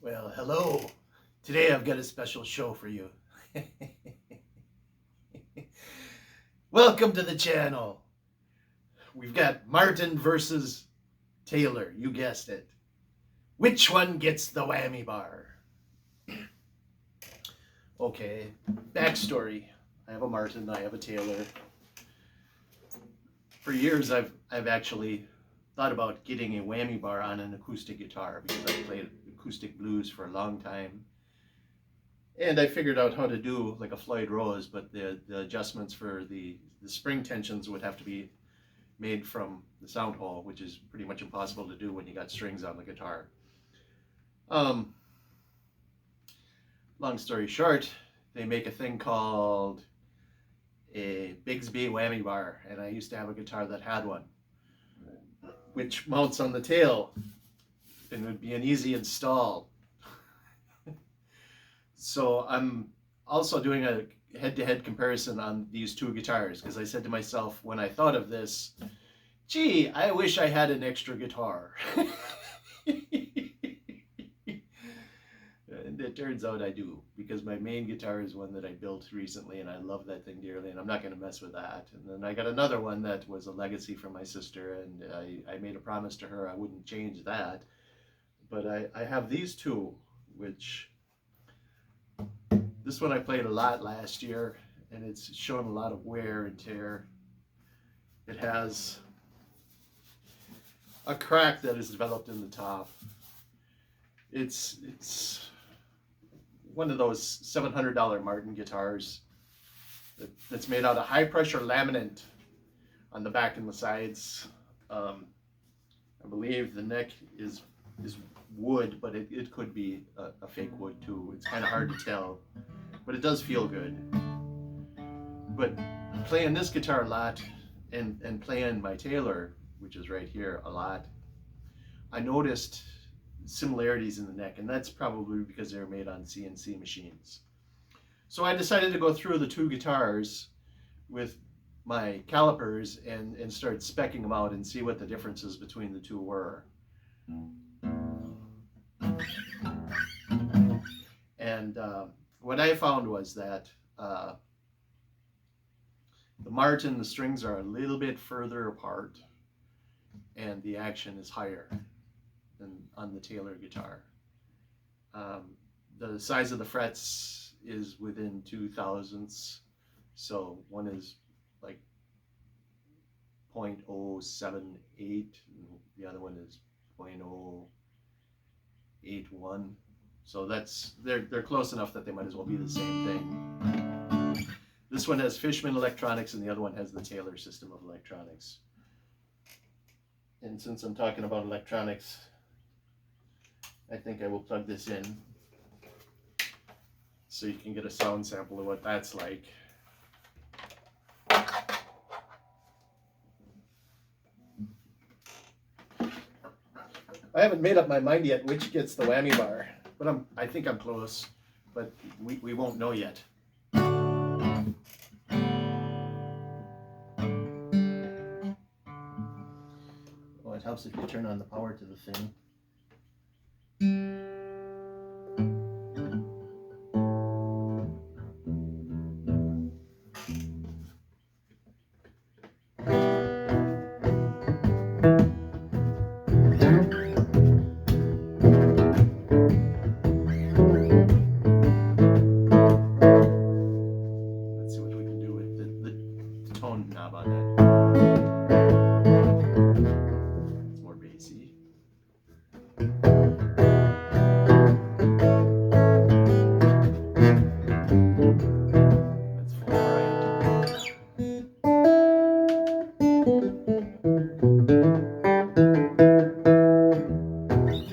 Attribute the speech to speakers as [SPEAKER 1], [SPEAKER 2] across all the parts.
[SPEAKER 1] Well, hello. Today I've got a special show for you. Welcome to the channel. We've got Martin versus Taylor. You guessed it. Which one gets the whammy bar? Okay, backstory. I have a Martin, I have a Taylor. For years I've actually thought about getting a whammy bar on an acoustic guitar because I've played acoustic blues for a long time. And I figured out how to do like a Floyd Rose, but the adjustments for the spring tensions would have to be made from the sound hole, which is pretty much impossible to do when you got strings on the guitar. Long story short, they make a thing called a Bigsby whammy bar, and I used to have a guitar that had one, which mounts on the tail and would be an easy install. So I'm also doing a head-to-head comparison on these two guitars because I said to myself when I thought of this, gee, I wish I had an extra guitar. And it turns out I do, because my main guitar is one that I built recently and I love that thing dearly and I'm not going to mess with that. And then I got another one that was a legacy from my sister, and I made a promise to her I wouldn't change that. But I have these two, which this one I played a lot last year and it's shown a lot of wear and tear. It has a crack that is developed in the top. It's one of those $700 Martin guitars that's made out of high pressure laminate on the back and the sides. I believe the neck is wood, but it could be a fake wood too. It's kind of hard to tell, but it does feel good. But playing this guitar a lot and playing my Taylor, which is right here, a lot, I noticed similarities in the neck, and that's probably because they were made on CNC machines. So I decided to go through the two guitars with my calipers and start speccing them out and see what the differences between the two were. And what I found was that the Martin, the strings are a little bit further apart and the action is higher than on the Taylor guitar. The size of the frets is within 2 thousandths, so one is like 0.078 and the other one is 0.081. So they're close enough that they might as well be the same thing. This one has Fishman electronics and the other one has the Taylor system of electronics. And since I'm talking about electronics, I think I will plug this in so you can get a sound sample of what that's like. I haven't made up my mind yet which gets the whammy bar, but I think I'm close, but we won't know yet. Oh, it helps if you turn on the power to the thing. Let's see what we can do with the tone knob on that. It's more bassy. That's full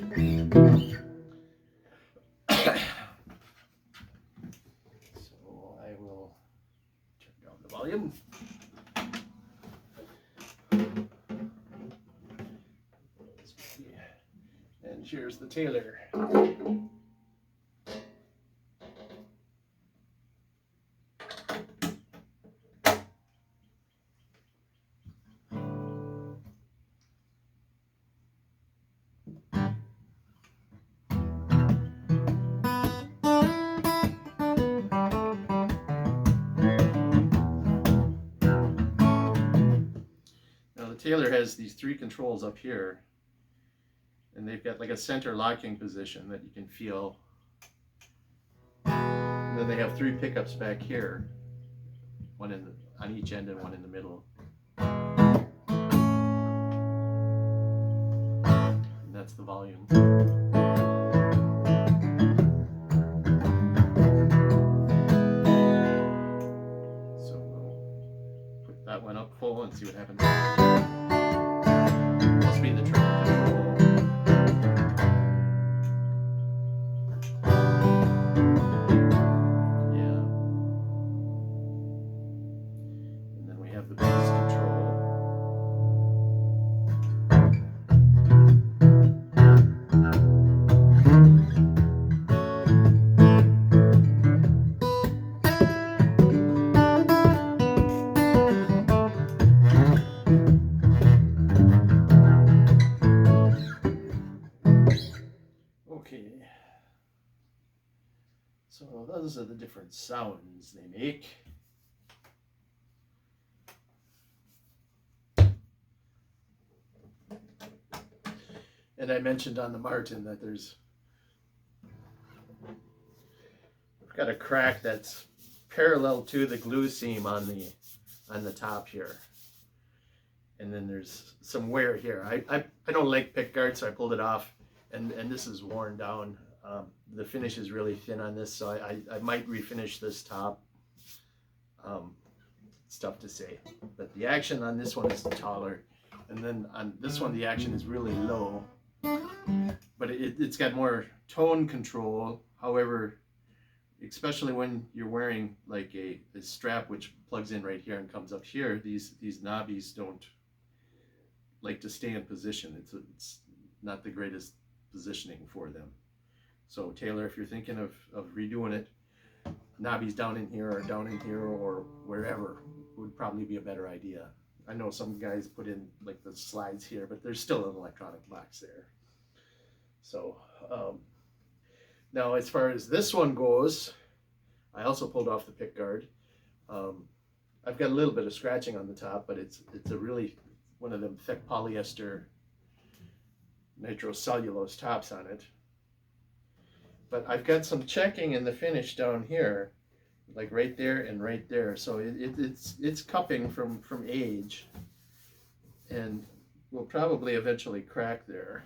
[SPEAKER 1] right. So I will turn down the volume. And here's the Taylor. Taylor has these 3 controls up here, and they've got like a center locking position that you can feel. And then they have 3 pickups back here, one on each end and one in the middle. And that's the volume. So we'll put that one up full and see what happens. Must be the treble control. The bass control. Okay. So those are the different sounds they make. And I mentioned on the Martin that I've got a crack that's parallel to the glue seam on the top here. And then there's some wear here. I don't like pick guard, so I pulled it off, and this is worn down. The finish is really thin on this, so I might refinish this top. It's tough to say. But the action on this one is taller. And then on this one, the action is really low. But it's got more tone control. However, especially when you're wearing like a strap which plugs in right here and comes up here, these knobbies don't like to stay in position. It's not the greatest positioning for them. So Taylor, if you're thinking of redoing it, knobbies down in here or wherever would probably be a better idea. I know some guys put in like the slides here, but there's still an electronic box there. So now as far as this one goes, I also pulled off the pick guard. I've got a little bit of scratching on the top, but it's a really one of them thick polyester nitrocellulose tops on it. But I've got some checking in the finish down here, like right there and right there. So it's cupping from age, and will probably eventually crack there.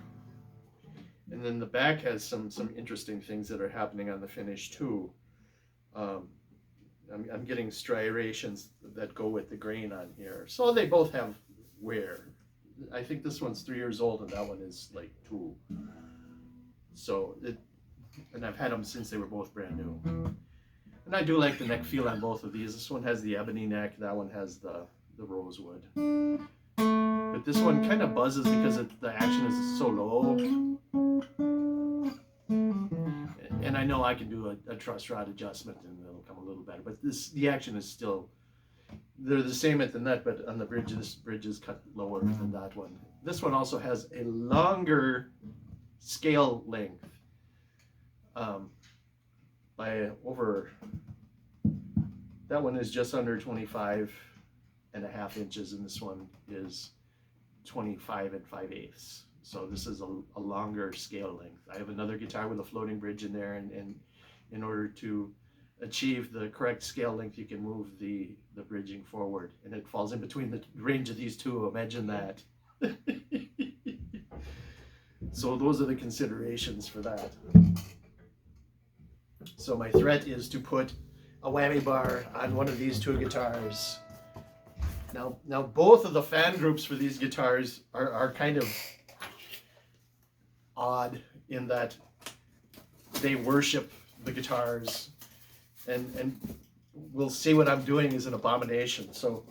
[SPEAKER 1] And then the back has some interesting things that are happening on the finish too. I'm getting striations that go with the grain on here. So they both have wear. I think this one's 3 years old and that one is like 2. So and I've had them since they were both brand new. And I do like the neck feel on both of these. This one has the ebony neck, that one has the rosewood. But this one kind of buzzes because the action is so low. And I know I can do a truss rod adjustment and it'll come a little better. But the action is still, they're the same at the nut, but on the bridge, this bridge is cut lower than that one. This one also has a longer scale length. By over, that one is just under 25 and a half inches, and this one is 25 and 5/8. So this is a longer scale length. I have another guitar with a floating bridge in there, and in order to achieve the correct scale length, you can move the bridging forward, and it falls in between the range of these two. Imagine that. So those are the considerations for that. So my threat is to put a whammy bar on one of these two guitars. Now both of the fan groups for these guitars are kind of odd in that they worship the guitars, and we'll see what I'm doing is an abomination. So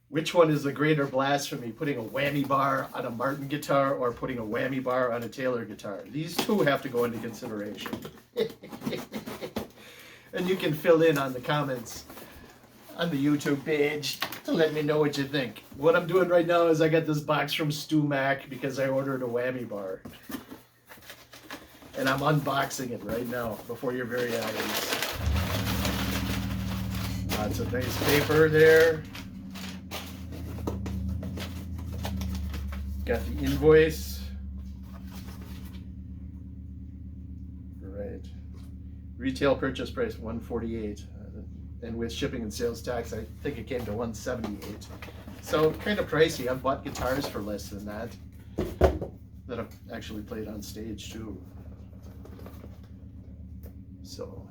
[SPEAKER 1] which one is the greater blasphemy, putting a whammy bar on a Martin guitar or putting a whammy bar on a Taylor guitar? These two have to go into consideration. And you can fill in on the comments on the YouTube page to let me know what you think. What I'm doing right now is I got this box from Stu Mac because I ordered a whammy bar. And I'm unboxing it right now before your very eyes. Lots of nice paper there. Got the invoice. Right. Retail purchase price $148, and with shipping and sales tax, I think it came to $178. So kind of pricey. I've bought guitars for less than that I've actually played on stage too. So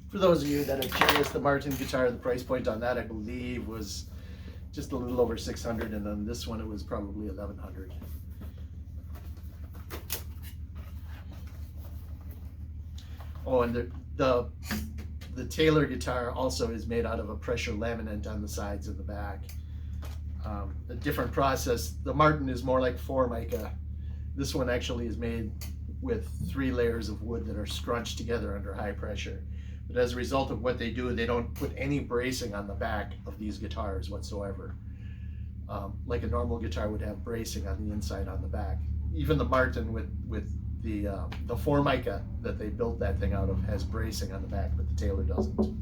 [SPEAKER 1] for those of you that are curious, the Martin guitar, the price point on that I believe was just a little over $600, and then this one it was probably $1,100. Oh, and the Taylor guitar also is made out of a pressure laminate on the sides and the back. A different process. The Martin is more like Formica. This one actually is made with 3 layers of wood that are scrunched together under high pressure. But as a result of what they do, they don't put any bracing on the back of these guitars whatsoever. Like a normal guitar would have bracing on the inside, on the back. Even the Martin with the Formica that they built that thing out of has bracing on the back, but the Taylor doesn't.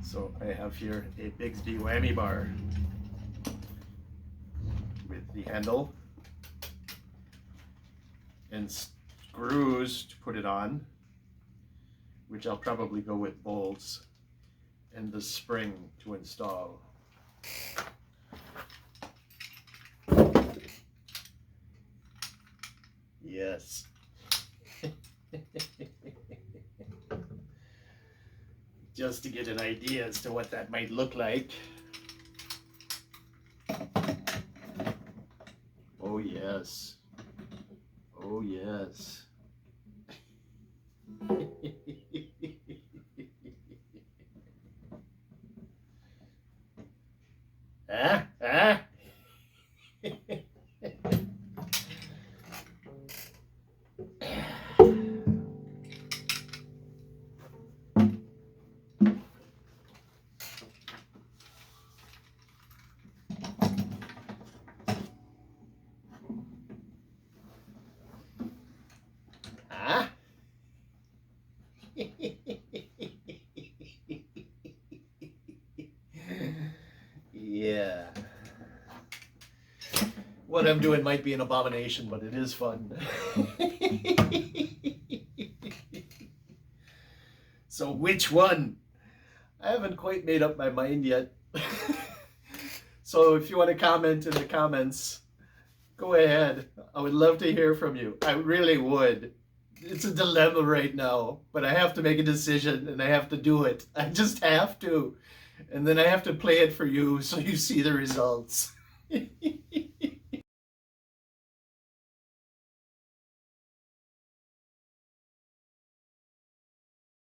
[SPEAKER 1] So I have here a Bigsby Whammy bar with the handle and screws to put it on, which I'll probably go with bolts, and the spring to install. Yes. Just to get an idea as to what that might look like. Oh yes. Oh yes. Ah, ah. Yeah. What I'm doing might be an abomination, but it is fun. So which one? I haven't quite made up my mind yet. So if you want to comment in the comments, go ahead. I would love to hear from you. I really would. It's a dilemma right now, but I have to make a decision and I have to do it. I just have to. And then I have to play it for you so you see the results.